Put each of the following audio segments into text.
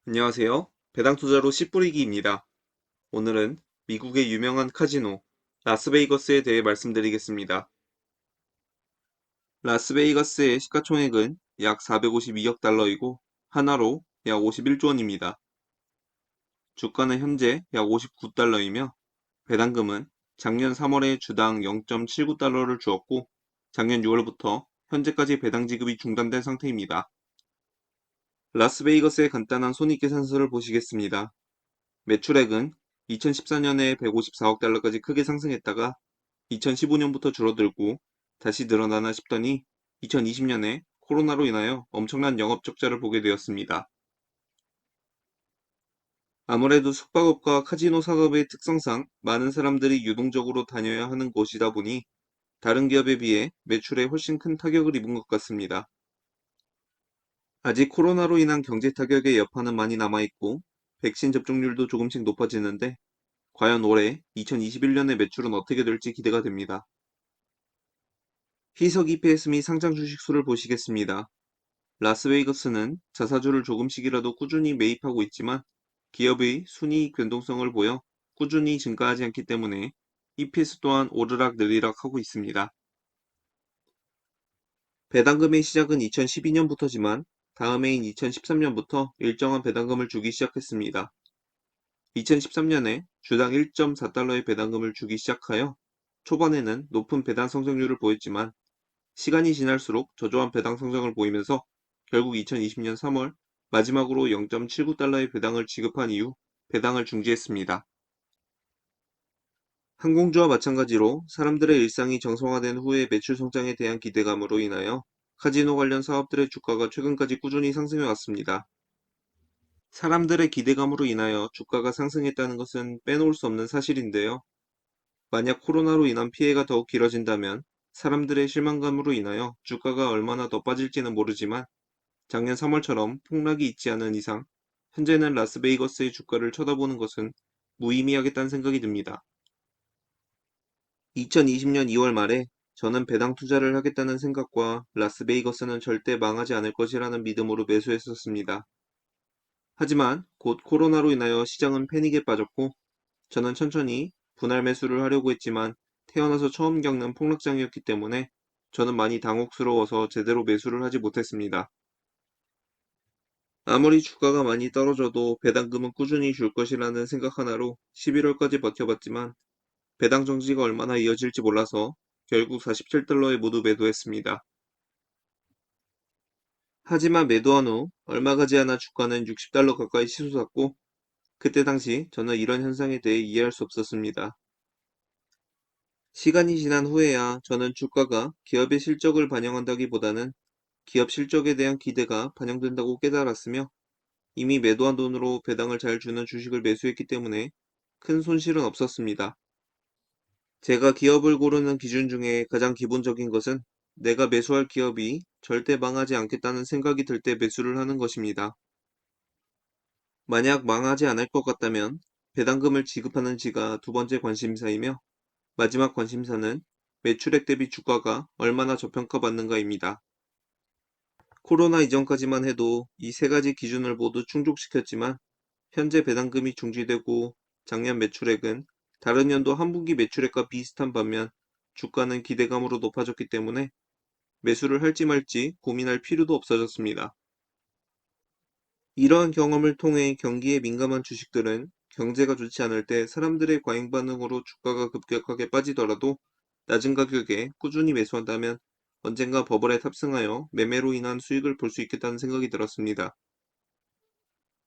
안녕하세요. 배당투자로 씨 뿌리기입니다. 오늘은 미국의 유명한 카지노 라스베이거스에 대해 말씀드리겠습니다. 라스베이거스의 시가총액은 약 452억 달러이고 하나로 약 51조 원입니다. 주가는 현재 약 59달러이며 배당금은 작년 3월에 주당 0.79달러를 주었고 작년 6월부터 현재까지 배당 지급이 중단된 상태입니다. 라스베이거스의 간단한 손익계산서를 보시겠습니다. 매출액은 2014년에 154억 달러까지 크게 상승했다가 2015년부터 줄어들고 다시 늘어나나 싶더니 2020년에 코로나로 인하여 엄청난 영업 적자를 보게 되었습니다. 아무래도 숙박업과 카지노 산업의 특성상 많은 사람들이 유동적으로 다녀야 하는 곳이다 보니 다른 기업에 비해 매출에 훨씬 큰 타격을 입은 것 같습니다. 아직 코로나로 인한 경제 타격의 여파는 많이 남아있고 백신 접종률도 조금씩 높아지는데 과연 올해 2021년의 매출은 어떻게 될지 기대가 됩니다. 희석 EPS 및 상장 주식 수를 보시겠습니다. 라스베이거스는 자사주를 조금씩이라도 꾸준히 매입하고 있지만 기업의 순이익 변동성을 보여 꾸준히 증가하지 않기 때문에 EPS 또한 오르락 내리락 하고 있습니다. 배당금의 시작은 2012년부터지만 다음 해인 2013년부터 일정한 배당금을 주기 시작했습니다. 2013년에 주당 1.4달러의 배당금을 주기 시작하여 초반에는 높은 배당 성장률을 보였지만 시간이 지날수록 저조한 배당 성장을 보이면서 결국 2020년 3월 마지막으로 0.79달러의 배당을 지급한 이후 배당을 중지했습니다. 항공주와 마찬가지로 사람들의 일상이 정상화된 후의 매출 성장에 대한 기대감으로 인하여 카지노 관련 사업들의 주가가 최근까지 꾸준히 상승해 왔습니다. 사람들의 기대감으로 인하여 주가가 상승했다는 것은 빼놓을 수 없는 사실인데요. 만약 코로나로 인한 피해가 더욱 길어진다면 사람들의 실망감으로 인하여 주가가 얼마나 더 빠질지는 모르지만 작년 3월처럼 폭락이 있지 않은 이상 현재는 라스베이거스의 주가를 쳐다보는 것은 무의미하겠다는 생각이 듭니다. 2020년 2월 말에 저는 배당 투자를 하겠다는 생각과 라스베이거스는 절대 망하지 않을 것이라는 믿음으로 매수했었습니다. 하지만 곧 코로나로 인하여 시장은 패닉에 빠졌고 저는 천천히 분할 매수를 하려고 했지만 태어나서 처음 겪는 폭락장이었기 때문에 저는 많이 당혹스러워서 제대로 매수를 하지 못했습니다. 아무리 주가가 많이 떨어져도 배당금은 꾸준히 줄 것이라는 생각 하나로 11월까지 버텨봤지만 배당 정지가 얼마나 이어질지 몰라서 결국 47달러에 모두 매도했습니다. 하지만 매도한 후 얼마 가지 않아 주가는 60달러 가까이 치솟았고 그때 당시 저는 이런 현상에 대해 이해할 수 없었습니다. 시간이 지난 후에야 저는 주가가 기업의 실적을 반영한다기보다는 기업 실적에 대한 기대가 반영된다고 깨달았으며 이미 매도한 돈으로 배당을 잘 주는 주식을 매수했기 때문에 큰 손실은 없었습니다. 제가 기업을 고르는 기준 중에 가장 기본적인 것은 내가 매수할 기업이 절대 망하지 않겠다는 생각이 들 때 매수를 하는 것입니다. 만약 망하지 않을 것 같다면 배당금을 지급하는지가 두 번째 관심사이며 마지막 관심사는 매출액 대비 주가가 얼마나 저평가받는가입니다. 코로나 이전까지만 해도 이 세 가지 기준을 모두 충족시켰지만 현재 배당금이 중지되고 작년 매출액은 다른 연도 한 분기 매출액과 비슷한 반면 주가는 기대감으로 높아졌기 때문에 매수를 할지 말지 고민할 필요도 없어졌습니다. 이러한 경험을 통해 경기에 민감한 주식들은 경제가 좋지 않을 때 사람들의 과잉 반응으로 주가가 급격하게 빠지더라도 낮은 가격에 꾸준히 매수한다면 언젠가 버블에 탑승하여 매매로 인한 수익을 볼 수 있겠다는 생각이 들었습니다.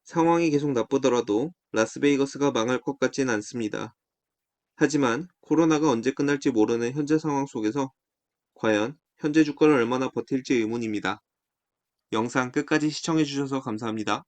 상황이 계속 나쁘더라도 라스베이거스가 망할 것 같진 않습니다. 하지만 코로나가 언제 끝날지 모르는 현재 상황 속에서 과연 현재 주가를 얼마나 버틸지 의문입니다. 영상 끝까지 시청해주셔서 감사합니다.